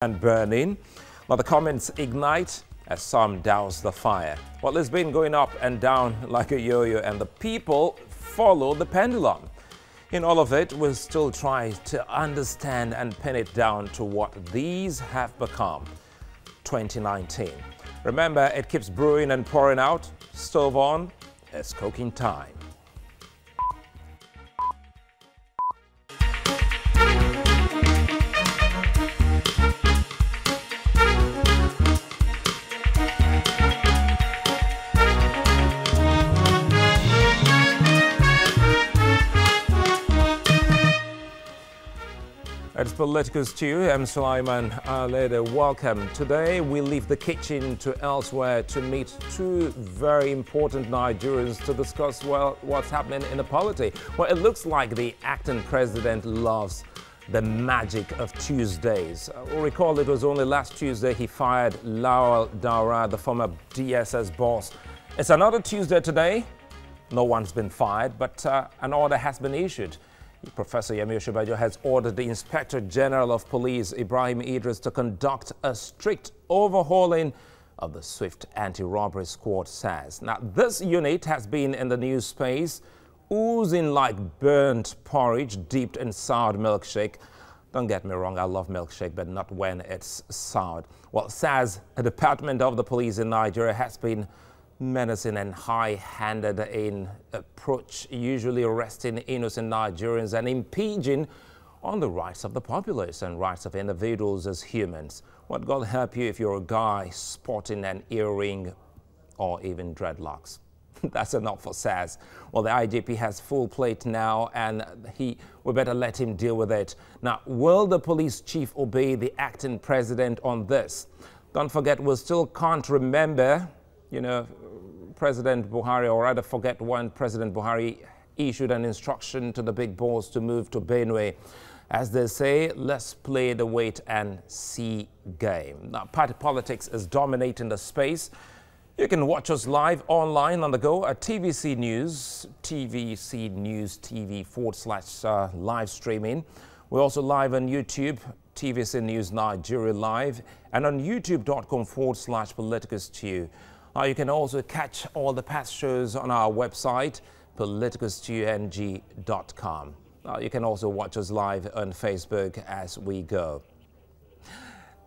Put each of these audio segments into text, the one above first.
and burning. Now the comments ignite as some douse the fire. Well, it's been going up and down like a yo-yo, and the people follow the pendulum. In all of it, we'll still try to understand and pin it down to what these have become. 2019. Remember, it keeps brewing and pouring out. Stove on, it's cooking time. It's Political Stew. I'm Sulaiman Aliyu. Welcome. Today we leave the kitchen to elsewhere to meet two very important Nigerians to discuss, well, what's happening in the polity. Well, it looks like the acting president loves the magic of Tuesdays. We'll recall it was only last Tuesday he fired Lawal Daura, the former DSS boss. It's another Tuesday today. No one's been fired, but an order has been issued. Professor Yemi Osinbajo has ordered the Inspector General of Police, Ibrahim Idris, to conduct a strict overhauling of the Swift Anti-Robbery Squad SARS. Now, this unit has been in the news space, oozing like burnt porridge dipped in soured milkshake. Don't get me wrong, I love milkshake, but not when it's soured. Well, SARS, a department of the police in Nigeria, has been menacing and high-handed in approach, usually arresting innocent Nigerians and impinging on the rights of the populace and rights of individuals as humans. What God help you if you're a guy sporting an earring or even dreadlocks. That's enough for SARS. Well, the IGP has full plate now, and we better let him deal with it. Now, will the police chief obey the acting president on this? Don't forget, we still can't remember, President Buhari, or rather forget when President Buhari issued an instruction to the big boss to move to Benue. As they say, let's play the wait and see game. Now, party politics is dominating the space. You can watch us live online on the go at TVC News, TVC News TV / live streaming. We're also live on YouTube, TVC News Nigeria Live, and on youtube.com / Political Stew. You can also catch all the past shows on our website, politicalstewng.com. You can also watch us live on Facebook as we go.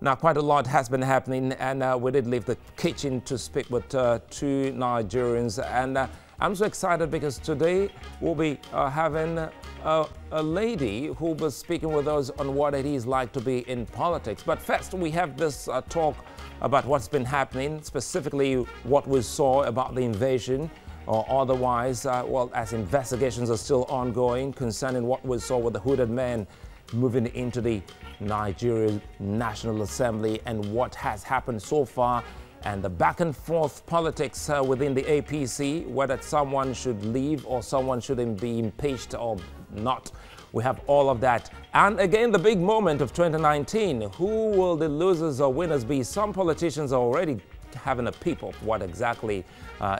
Now, quite a lot has been happening, and we did leave the kitchen to speak with two Nigerians. And I'm so excited because today we'll be having a lady who will be speaking with us on what it is like to be in politics. But first, we have this talk about what's been happening, specifically what we saw about the invasion or otherwise, well, as investigations are still ongoing concerning what we saw with the hooded men moving into the Nigerian National Assembly and what has happened so far, and the back and forth politics within the APC, whether someone should leave or someone shouldn't be impeached or not. We have all of that. And again, the big moment of 2019, who will the losers or winners be? Some politicians are already having a peep of what exactly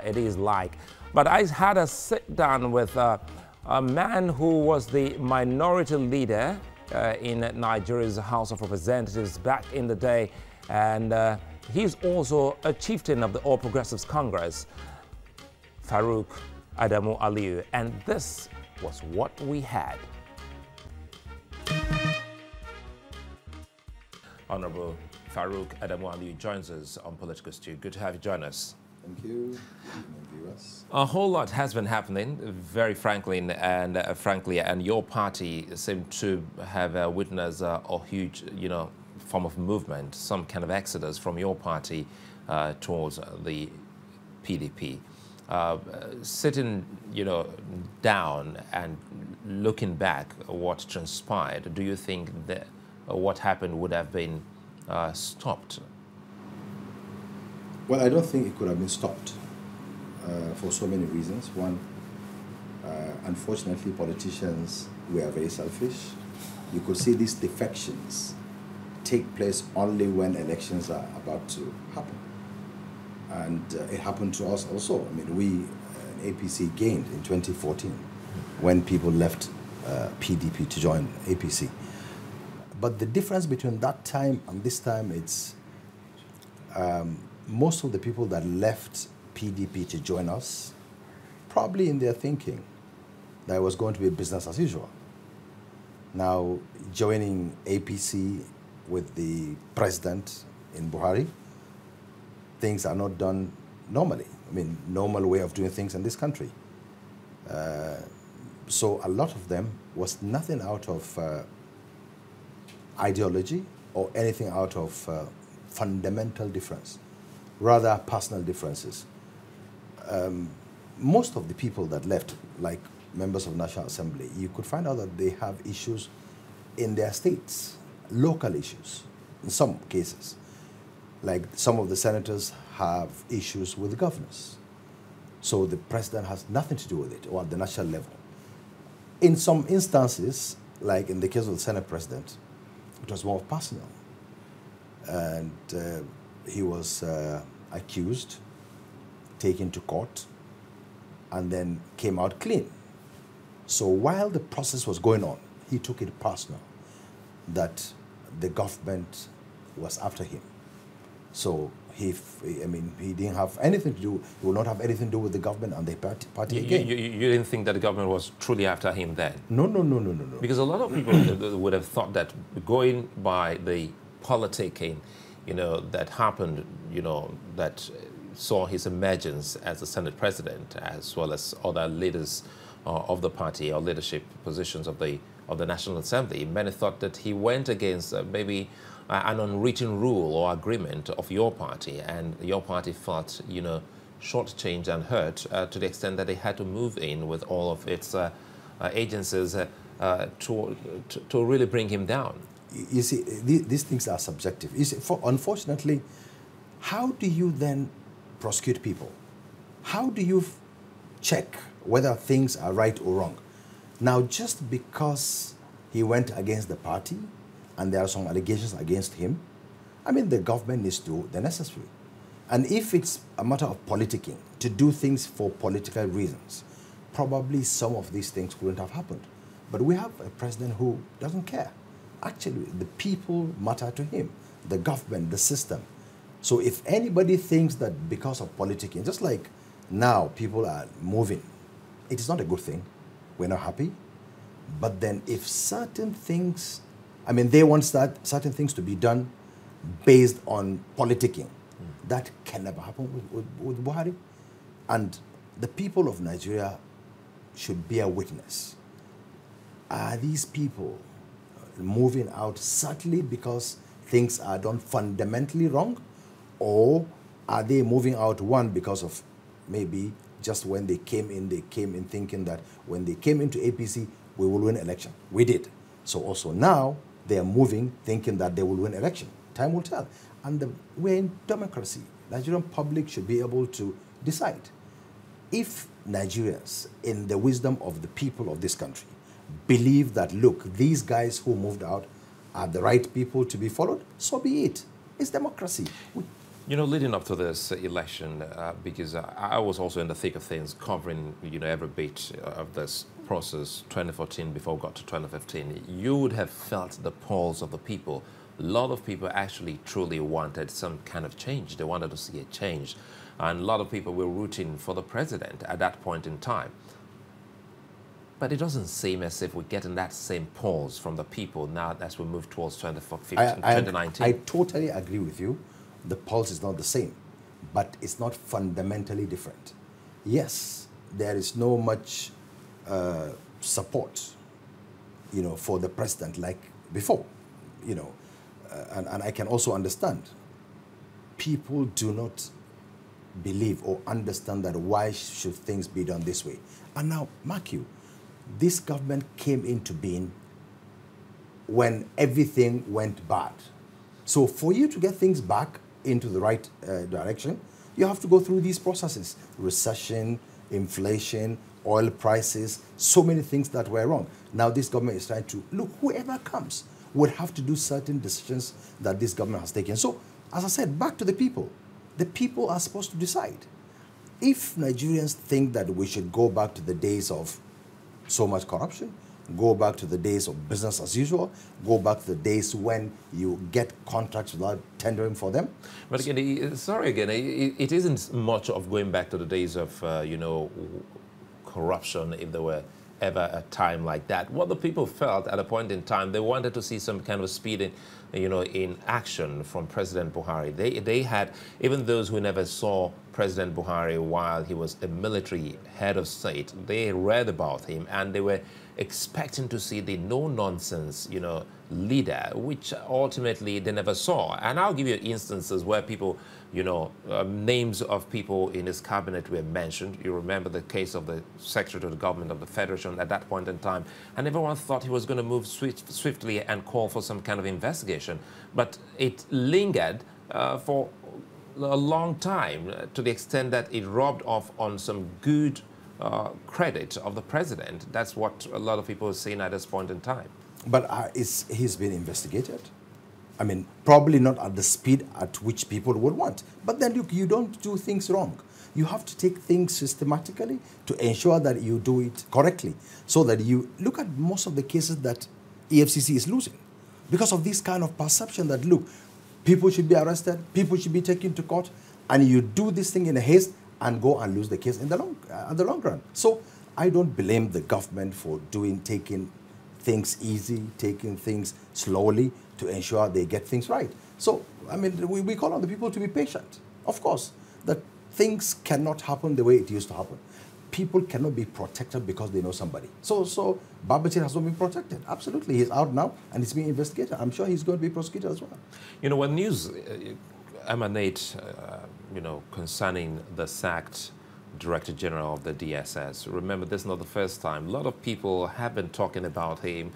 it is like. But I had a sit down with a man who was the minority leader in Nigeria's House of Representatives back in the day. And he's also a chieftain of the All Progressives Congress, Farouq Adamu Aliyu. And this was what we had. Honorable Farouq Adamu Aliyu joins us on Political Stew. Good to have you join us. Thank you. Viewers. A whole lot has been happening, very frankly, and your party seemed to have witnessed a huge, form of movement, some kind of exodus from your party towards the PDP. Sitting, down and looking back at what transpired, do you think that what happened would have been stopped? Well, I don't think it could have been stopped for so many reasons. One, unfortunately, politicians were very selfish. You could see these defections take place only when elections are about to happen. And it happened to us also. I mean, we, APC, gained in 2014 when people left PDP to join APC. But the difference between that time and this time, it's most of the people that left PDP to join us, probably in their thinking that it was going to be business as usual. Now, joining APC with the president in Buhari, things are not done normally. I mean, normal way of doing things in this country. So a lot of them was nothing out of ideology or anything out of fundamental difference, rather personal differences. Most of the people that left, like members of National Assembly, you could find out that they have issues in their states, local issues, in some cases. Like some of the senators have issues with the governors. So the president has nothing to do with it, or at the national level. In some instances, like in the case of the Senate president, it was more personal. And he was accused, taken to court, and then came out clean. So while the process was going on, he took it personal that the government was after him. So he didn't have anything to do, he will not have anything to do with the government and the party again. You didn't think that the government was truly after him then? No. Because a lot of people would have thought that going by the politicking, that happened, that saw his emergence as the Senate president, as well as other leaders of the party or leadership positions of the National Assembly. Many thought that he went against maybe an unwritten rule or agreement of your party, and your party felt, shortchanged and hurt to the extent that they had to move in with all of its agencies to really bring him down. You see, these things are subjective. You see, unfortunately, how do you then prosecute people? How do you check whether things are right or wrong? Now, just because he went against the party and there are some allegations against him, I mean, the government needs to do the necessary. And if it's a matter of politicking, to do things for political reasons, probably some of these things wouldn't have happened. But we have a president who doesn't care. Actually, the people matter to him, the government, the system. So if anybody thinks that because of politicking, just like now people are moving, it is not a good thing. We're not happy. But then if certain things, they want certain things to be done based on politicking. That can never happen with Buhari. And the people of Nigeria should bear witness. Are these people moving out certainly because things are done fundamentally wrong? Or are they moving out, one, because of maybe just when they came in thinking that when they came into APC, we will win election. We did. So also now they are moving thinking that they will win election. Time will tell. And we're in democracy. Nigerian public should be able to decide. If Nigerians, in the wisdom of the people of this country, believe that, look, these guys who moved out are the right people to be followed, so be it. It's democracy. Leading up to this election, because I was also in the thick of things, covering, every bit of this process, 2014 before we got to 2015, you would have felt the pulse of the people. A lot of people actually truly wanted some kind of change. They wanted to see a change. And a lot of people were rooting for the president at that point in time. But it doesn't seem as if we're getting that same pulse from the people now as we move towards 2019. I totally agree with you. The pulse is not the same, but it's not fundamentally different. Yes, there is no much support, for the president like before, and I can also understand. People do not believe or understand that why should things be done this way. And now, mark you, this government came into being when everything went bad. So for you to get things back into the right direction, you have to go through these processes. Recession, inflation, oil prices, so many things that were wrong. Now this government is trying to, look, whoever comes would have to do certain decisions that this government has taken. So, as I said, back to the people. The people are supposed to decide. If Nigerians think that we should go back to the days of so much corruption, go back to the days of business as usual, go back to the days when you get contracts without tendering for them. But again, sorry again, it isn't much of going back to the days of, you know, corruption, if there were ever a time like that. What the people felt at a point in time, they wanted to see some kind of speed in, you know, in action from President Buhari. They had, even those who never saw President Buhari while he was a military head of state, they read about him and they were expecting to see the no-nonsense, you know, leader, which ultimately they never saw. And I'll give you instances where people, you know, names of people in his cabinet were mentioned. You remember the case of the Secretary to the Government of the Federation at that point in time, and everyone thought he was going to move swiftly and call for some kind of investigation. But it lingered for a long time, to the extent that it rubbed off on some good credit of the president. That's what a lot of people are saying at this point in time. But he's been investigated. I mean, probably not at the speed at which people would want. But then, look, you don't do things wrong. You have to take things systematically to ensure that you do it correctly. So that you look at most of the cases that EFCC is losing because of this kind of perception that, look, people should be arrested, people should be taken to court, and you do this thing in a haste and go and lose the case in the long run. So I don't blame the government for taking things easy, taking things slowly to ensure they get things right. So, I mean, we call on the people to be patient. Of course, that things cannot happen the way it used to happen. People cannot be protected because they know somebody. So Babachir has not been protected. Absolutely, he's out now and he's being investigated. I'm sure he's going to be prosecuted as well. You know, when news emanate, you know, concerning the sacked Director General of the DSS. Remember, this is not the first time. A lot of people have been talking about him.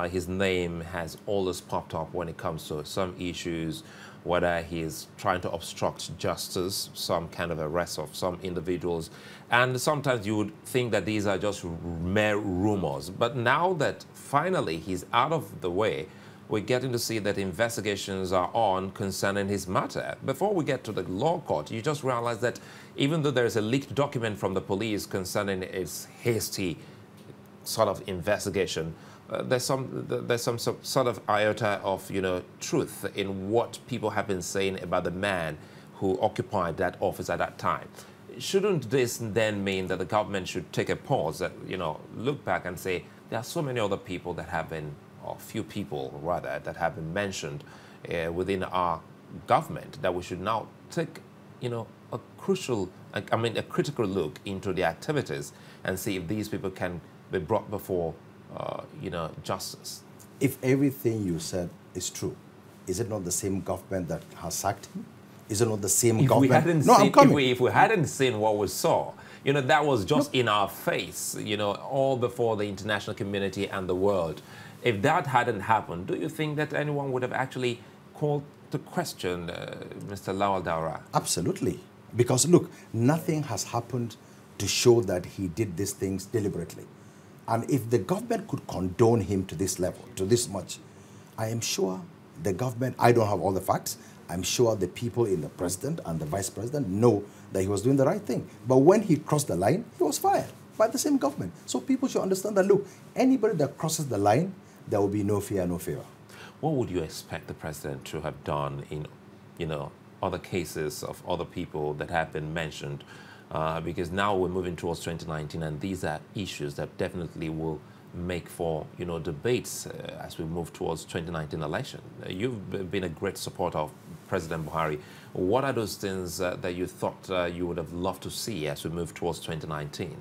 His name has always popped up when it comes to some issues, whether he's trying to obstruct justice, some kind of arrest of some individuals. And sometimes you would think that these are just mere rumors. But now that finally he's out of the way, we're getting to see that investigations are on concerning his matter. Before we get to the law court, you just realize that even though there's a leaked document from the police concerning its hasty sort of investigation, there's some sort of iota of, you know, truth in what people have been saying about the man who occupied that office at that time. Shouldn't this then mean that the government should take a pause, that, you know, look back and say there are so many other people that have been, or few people rather, that have been mentioned within our government, that we should now take, you know, a critical look into the activities and see if these people can be brought before, you know, justice. If everything you said is true, is it not the same government that has sacked him? Is it not the same government? If we hadn't seen what we saw, you know, that was just in our face, you know, all before the international community and the world. If that hadn't happened, do you think that anyone would have actually called to question Mr. Lawal Daura? Absolutely. Because, look, nothing has happened to show that he did these things deliberately. And if the government could condone him to this level, to this much, I am sure the government, I don't have all the facts, I'm sure the people in the president and the vice president know that he was doing the right thing. But when he crossed the line, he was fired by the same government. So people should understand that, look, anybody that crosses the line, there will be no fear, no favor. What would you expect the president to have done in, you know, other cases of other people that have been mentioned? Because now we're moving towards 2019, and these are issues that definitely will make for, you know, debates as we move towards 2019 election. You've been a great supporter of President Buhari. What are those things that you thought you would have loved to see as we move towards 2019,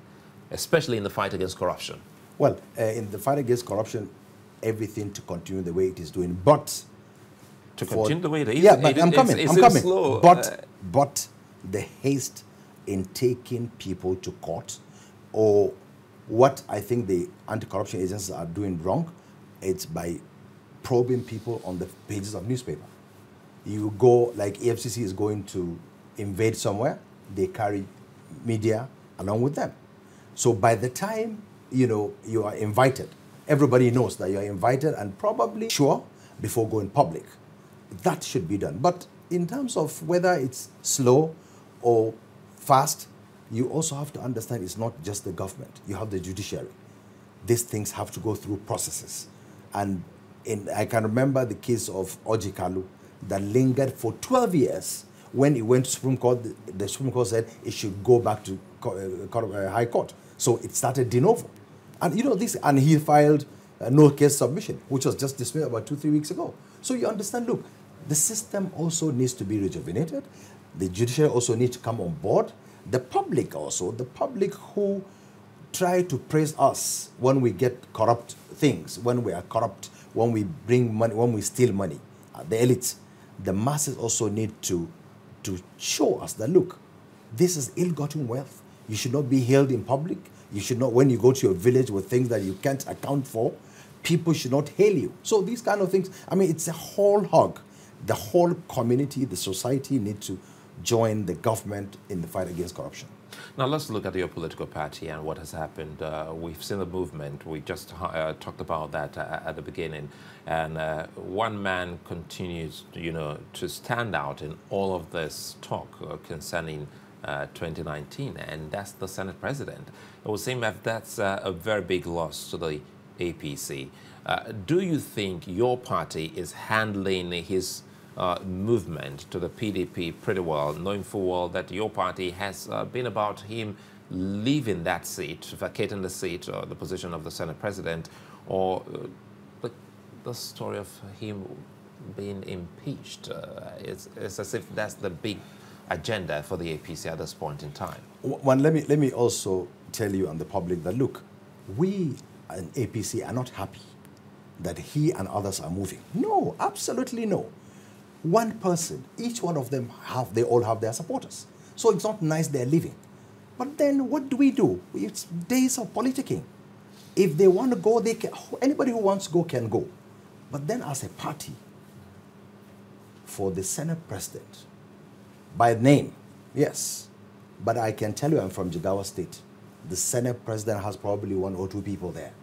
especially in the fight against corruption? Well, in the fight against corruption, everything to continue the way it is doing, but to continue the way it is. Yeah, but I'm coming. Slow. But the haste in taking people to court, or what I think the anti-corruption agencies are doing wrong, it's by probing people on the pages of newspaper. You go, like EFCC is going to invade somewhere, they carry media along with them. So by the time, you know, you are invited, everybody knows that you are invited and probably sure before going public. That should be done. But in terms of whether it's slow or fast, you also have to understand it's not just the government. You have the judiciary. these things have to go through processes. And I can remember the case of Ojikalu that lingered for 12 years. When it went to Supreme Court, the Supreme Court said it should go back to High Court. So it started de novo. And you know this, and he filed no case submission, which was just dismissed about 2-3 weeks ago. So you understand, look, the system also needs to be rejuvenated. The judiciary also needs to come on board. The public also, the public who try to praise us when we get corrupt things, when we are corrupt, when we bring money, when we steal money, the elites, the masses also need to show us that, look, this is ill-gotten wealth. You should not be held in public. You should not, when you go to your village with things that you can't account for, people should not hail you. So these kind of things, I mean, it's a whole hog. The whole community, the society need to join the government in the fight against corruption. Now let's look at your political party and what has happened. We've seen the movement. We just talked about that at the beginning. And one man continues, you know, to stand out in all of this talk concerning 2019, and that's the Senate President. It would seem that that's a very big loss to the APC. Do you think your party is handling his movement to the PDP pretty well, knowing full well that your party has been about him leaving that seat, vacating the seat or the position of the Senate President, or the story of him being impeached? It's as if that's the big agenda for the APC at this point in time. One, let me also tell you and the public that, look, we in APC are not happy that he and others are moving. No, absolutely no. One person, each one of them they all have their supporters. So it's not nice they're leaving. But then what do? It's days of politicking. If they want to go, they can. Anybody who wants to go can go. But then as a party, for the Senate President, by name, yes, but I can tell you I'm from Jigawa State. The Senate President has probably 1 or 2 people there.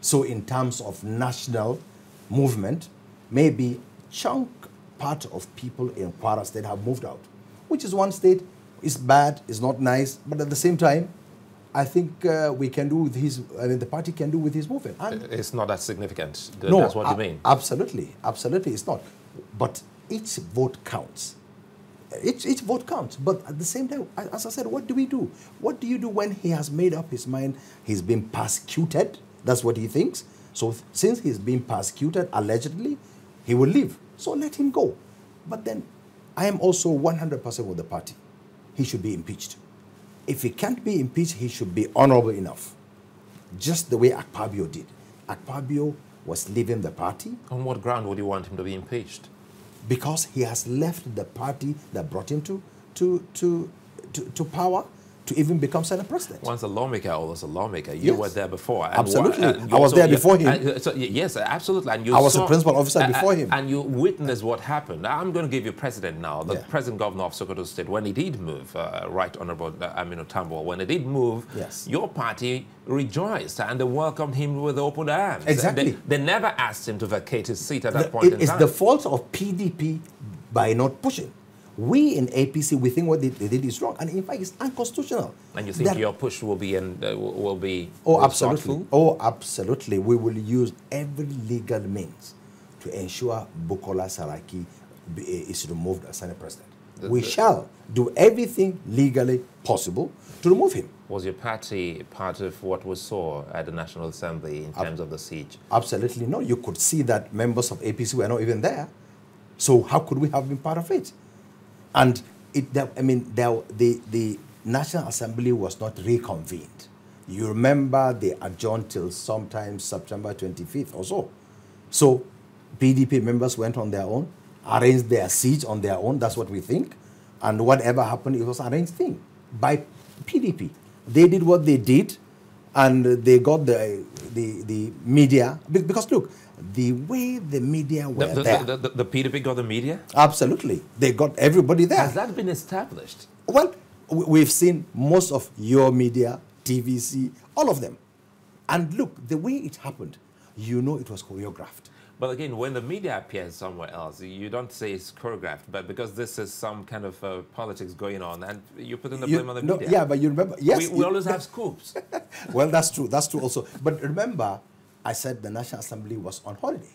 So in terms of national movement, maybe chunk part of people in Kwara State have moved out, which is one state. It's bad, it's not nice, but at the same time, I think we can do with his, I mean, the party can do with his movement. And it's not that significant. No, that's what you mean. Absolutely, absolutely, it's not. But each vote counts. Each vote counts. But at the same time, as I said, what do we do? What do you do when he has made up his mind? He's been persecuted. That's what he thinks. So since he's been persecuted, allegedly, he will leave. So let him go. But then I am also 100% with the party. He should be impeached. If he can't be impeached, he should be honorable enough. Just the way Akpabio did. Akpabio was leaving the party. On what ground would you want him to be impeached? Because he has left the party that brought him to power to even become Senate President. Once a lawmaker, always a lawmaker. You were there before. And absolutely. I was there before him. Yes, absolutely. And I was a principal officer before him. And you witnessed what happened. I'm going to give you President now, the President Governor of Sokoto State, when he did move, Right Honorable Aminu Tambo, when he did move, your party rejoiced and they welcomed him with open arms. Exactly. They never asked him to vacate his seat at that point in time. It's the fault of PDP by not pushing. We in APC, we think what they did is wrong, and in fact, it's unconstitutional. And you think your push will be absolutely. thoughtful? Oh, absolutely. We will use every legal means to ensure Bukola Saraki is removed as Senate President. We shall do everything legally possible to remove him. Was your party part of what we saw at the National Assembly in terms of the siege? Absolutely no. You could see that members of APC were not even there. So how could we have been part of it? And the National Assembly was not reconvened. You remember they adjourned till sometime September 25th or so. So PDP members went on their own, arranged their siege on their own, that's what we think. And whatever happened, it was arranged thing by PDP. They did what they did, and they got the media. Because look, the way the media were there. The PDP got the media? Absolutely. They got everybody there. Has that been established? Well, we've seen most of your media, TVC, all of them. And look, the way it happened, you know it was choreographed. But again, when the media appears somewhere else, you don't say it's choreographed, but because this is some kind of politics going on, and you put in the blame on the media. Yeah, but you remember, yes. We always have scoops. Well, that's true. That's true also. But remember, I said the National Assembly was on holiday.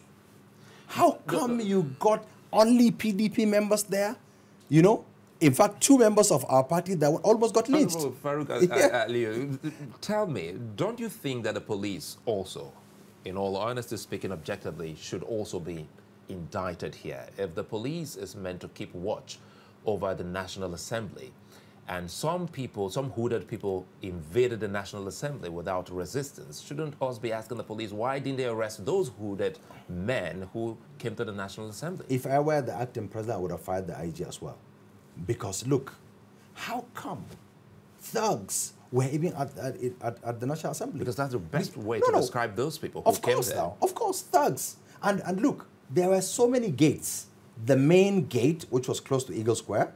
How come you got only PDP members there? You know, in fact, 2 members of our party that almost got lynched. Farouq, Aliyu, tell me, don't you think that the police also, in all honesty speaking objectively, should also be indicted here? If the police is meant to keep watch over the National Assembly, and some people, some hooded people invaded the National Assembly without resistance, shouldn't us be asking the police, why didn't they arrest those hooded men who came to the National Assembly? If I were the acting president, I would have fired the IG as well. Because look, how come thugs were even at the National Assembly? Because that's the best way to describe those people who came there. Of course, thugs. And look, there were so many gates. The main gate, which was close to Eagle Square,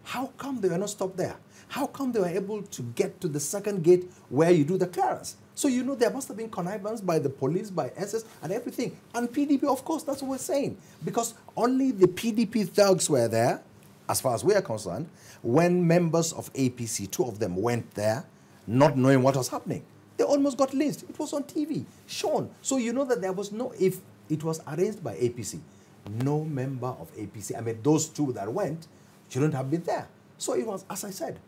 how come they were not stopped there? How come they were able to get to the second gate where you do the clearance? So you know there must have been connivance by the police, by SS, and everything. And PDP, of course, that's what we're saying. Because only the PDP thugs were there, as far as we are concerned, when members of APC, 2 of them, went there, not knowing what was happening. They almost got lynched. It was on TV, shown. So you know that there was no, if it was arranged by APC, no member of APC, I mean, those 2 that went, shouldn't have been there. So it was, as I said,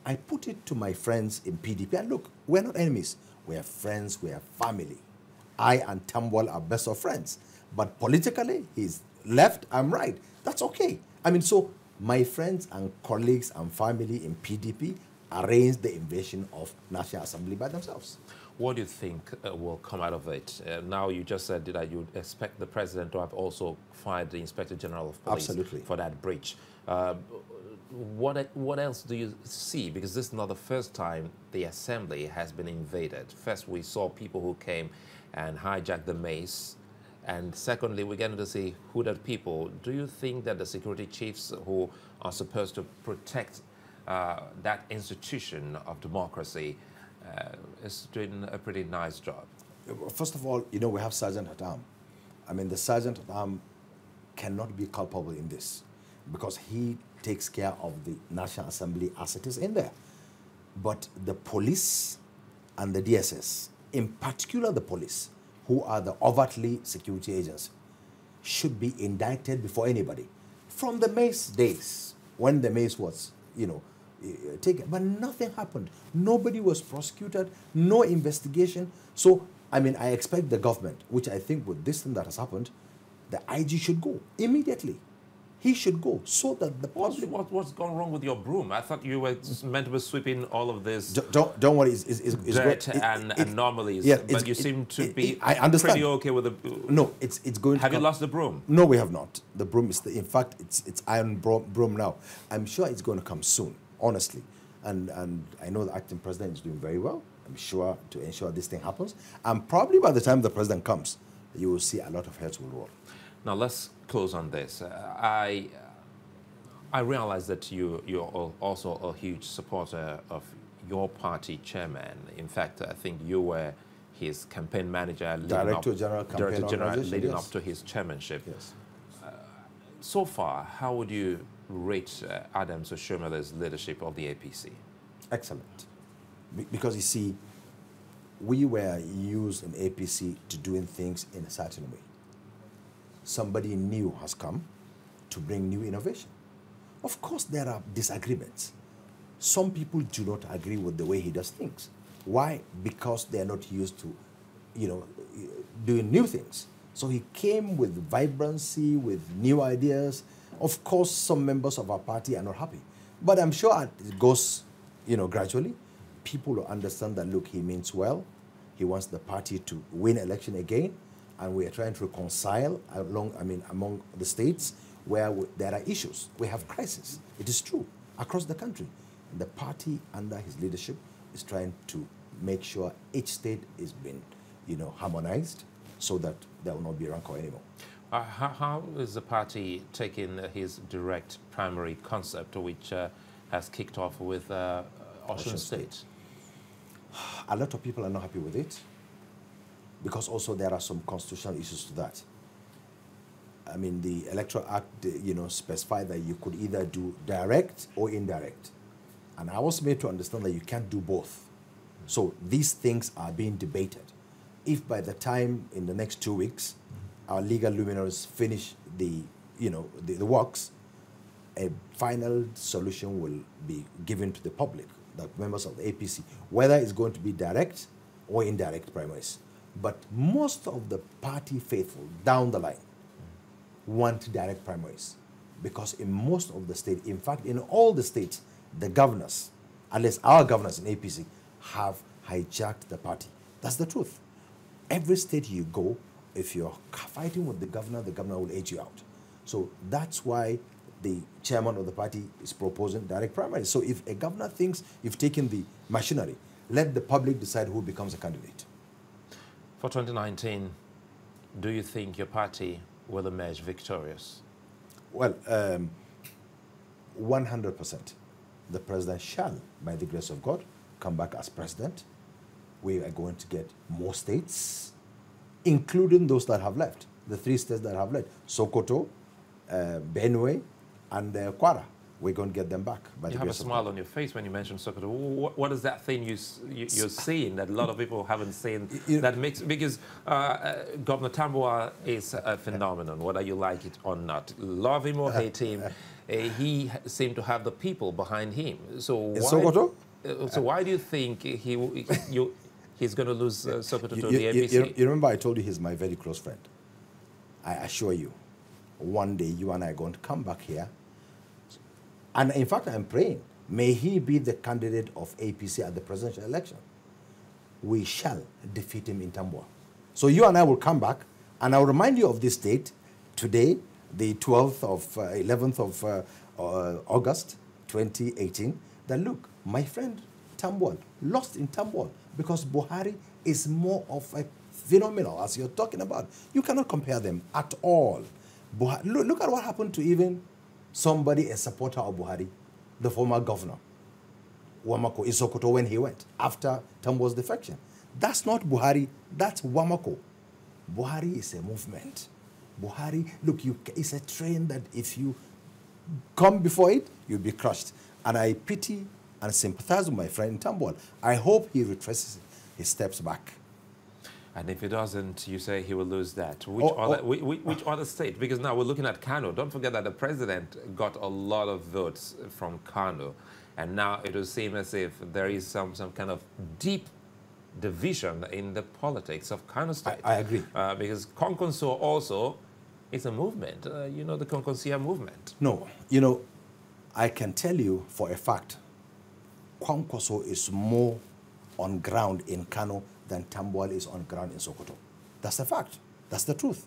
I put it to my friends in PDP, and look, we're not enemies. We're friends, we're family. I and Tambol are best of friends. But politically, he's left, I'm right. That's okay. I mean, so my friends and colleagues and family in PDP arranged the invasion of National Assembly by themselves. What do you think will come out of it? Now, you just said that you expect the president to have also fired the Inspector General of Police for that breach. What else do you see? Because this is not the first time the Assembly has been invaded. First, we saw people who came and hijacked the mace. And secondly, we're going to see hooded people. Do you think that the security chiefs who are supposed to protect that institution of democracy is doing a pretty nice job? First of all, you know, we have Sergeant at Arm. I mean, the Sergeant at Arm cannot be culpable in this because he takes care of the National Assembly as it is in there. But the police and the DSS, in particular the police, who are the overtly security agents, should be indicted before anybody. From the mace days, when the mace was, you know, taken, but nothing happened. Nobody was prosecuted, no investigation. So, I mean, I expect the government, which I think with this thing that has happened, the IG should go immediately. He should go so that the public... What's gone wrong with your broom? I thought you were meant to be sweeping all of this don't worry, it's dirt and anomalies, yeah, but you seem to be I understand. pretty okay with the... No, it's going to... Have you lost the broom? No, we have not. The broom is... in fact, it's iron broom now. I'm sure it's going to come soon, honestly. And I know the acting president is doing very well. I'm sure to ensure this thing happens. And probably by the time the president comes, you will see a lot of heads will roll. Now, let's close on this. I realize that you're also a huge supporter of your party chairman. In fact, I think you were his campaign manager, Director General leading up to his chairmanship. Yes. So far, how would you rate Adamu Soshomele's leadership of the APC? Excellent. Because you see, we were used in APC to doing things in a certain way. Somebody new has come to bring new innovation. Of course, there are disagreements. Some people do not agree with the way he does things. Why? Because they are not used to, you know, doing new things. So he came with vibrancy, with new ideas. Of course, some members of our party are not happy. But I'm sure it goes, you know, gradually. People will understand that, look, he means well. He wants the party to win election again. And we are trying to reconcile among the states where there are issues. We have crisis. It is true, across the country. The party under his leadership is trying to make sure each state is being, you know, harmonized so that there will not be rancor anymore. How is the party taking his direct primary concept, which has kicked off with Osun State? A lot of people are not happy with it, because also there are some constitutional issues to that. I mean, the Electoral Act, specified that you could either do direct or indirect. And I was made to understand that you can't do both. So these things are being debated. If by the time in the next 2 weeks, our legal luminaries finish the works, a final solution will be given to the public, the members of the APC, whether it's going to be direct or indirect primaries. But most of the party faithful down the line want direct primaries, because in most of the states, in fact, in all the states, the governors, at least our governors in APC, have hijacked the party. That's the truth. Every state you go, if you're fighting with the governor will edge you out. So that's why the chairman of the party is proposing direct primaries. So if a governor thinks you've taken the machinery, let the public decide who becomes a candidate. For 2019, do you think your party will emerge victorious? Well, 100%. The president shall, by the grace of God, come back as president. We are going to get more states, including those that have left, the 3 states that have left, Sokoto, Benue, and Kwara. We're going to get them back. By you the have a grace of smile God. on your face when you mention Sokoto. What is that thing you're seeing that a lot of people haven't seen that makes, because Governor Tambuwal is a phenomenon, whether you like it or not. Love him or hate him, he seemed to have the people behind him. So In Sokoto? So why do you think he's going to lose Sokoto to the APC? You remember I told you he's my very close friend. I assure you, one day you and I are going to come back here. And in fact, I'm praying, may he be the candidate of APC at the presidential election. We shall defeat him in Tambuwal. So you and I will come back, and I'll remind you of this date, today, the 11th of August, 2018, that look, my friend Tambuwal lost in Tambuwal because Buhari is more of a phenomenal, as you're talking about. You cannot compare them at all. Look at what happened to even somebody, a supporter of Buhari, the former governor, Wamako Isokoto, when he went after Tambuwal's defection. That's not Buhari, that's Wamako. Buhari is a movement. Buhari, look, it's a train that if you come before it, you'll be crushed. And I pity and sympathize with my friend in Tambuwal. I hope he retraces his steps back. And if he doesn't, you say he will lose that. Which other state? Because now we're looking at Kano. Don't forget that the president got a lot of votes from Kano. And now it will seem as if there is some kind of deep division in the politics of Kano State. I agree. Because Konkonso also is a movement. The Konkonsia movement. No, I can tell you for a fact, Konkoso is more on ground in Kano than Tambuwal is on ground in Sokoto. That's a fact. That's the truth.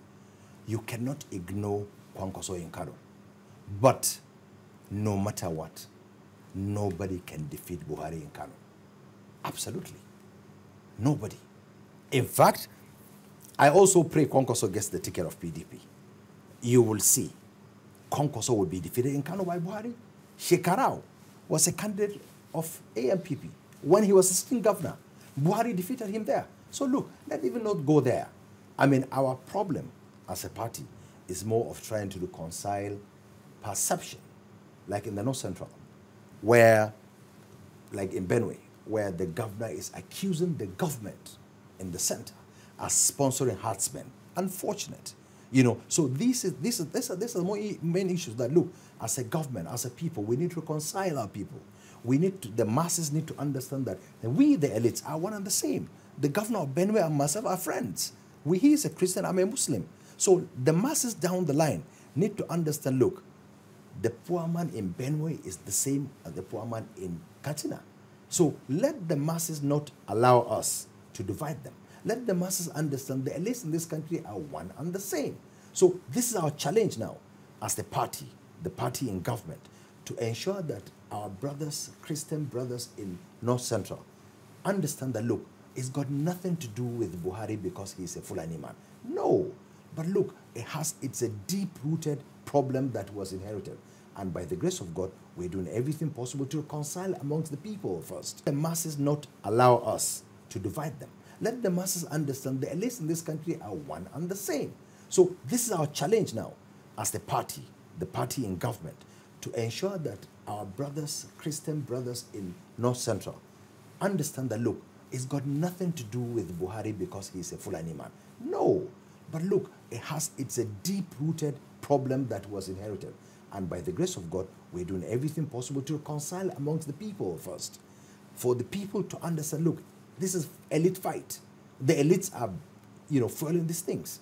You cannot ignore Konkoso in Kano. But no matter what, nobody can defeat Buhari in Kano. Absolutely. Nobody. In fact, I also pray Konkoso gets the ticket of PDP. You will see Konkoso will be defeated in Kano by Buhari. Shekarau was a candidate of AMPP when he was assistant governor. Buhari defeated him there. So look, let's even not go there. I mean, our problem as a party is more of trying to reconcile perception, like in the North Central, where, like in Benue, where the governor is accusing the government in the center as sponsoring herdsmen. Unfortunate. So these are more main issues that, look, as a government, as a people, we need to reconcile our people. The masses need to understand that we, the elites, are one and the same. The governor of Benue and myself are friends. He is a Christian, I'm a Muslim. So the masses down the line need to understand, look, the poor man in Benue is the same as the poor man in Katsina. So let the masses not allow us to divide them. Let the masses understand the elites in this country are one and the same. So this is our challenge now as the party in government, to ensure that our brothers, Christian brothers in North Central, understand that, look, it's got nothing to do with Buhari because he's a Fulani man. No. But look, it's a deep-rooted problem that was inherited. And by the grace of God, we're doing everything possible to reconcile amongst the people first. The masses not allow us to divide them. Let the masses understand the elites in this country are one and the same. So this is our challenge now as the party in government, to ensure that our brothers, Christian brothers in North Central, understand that, look, it's got nothing to do with Buhari because he's a Fulani man. No. But look, it's a deep-rooted problem that was inherited. And by the grace of God, we're doing everything possible to reconcile amongst the people first. For the people to understand, look, this is elite fight. The elites are, fueling these things.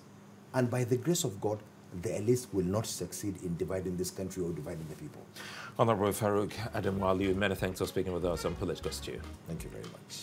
And by the grace of God, the elites will not succeed in dividing this country or dividing the people. Honorable Farouq, Adamu, Aliyu, many thanks for speaking with us on Political Stew. Thank you very much.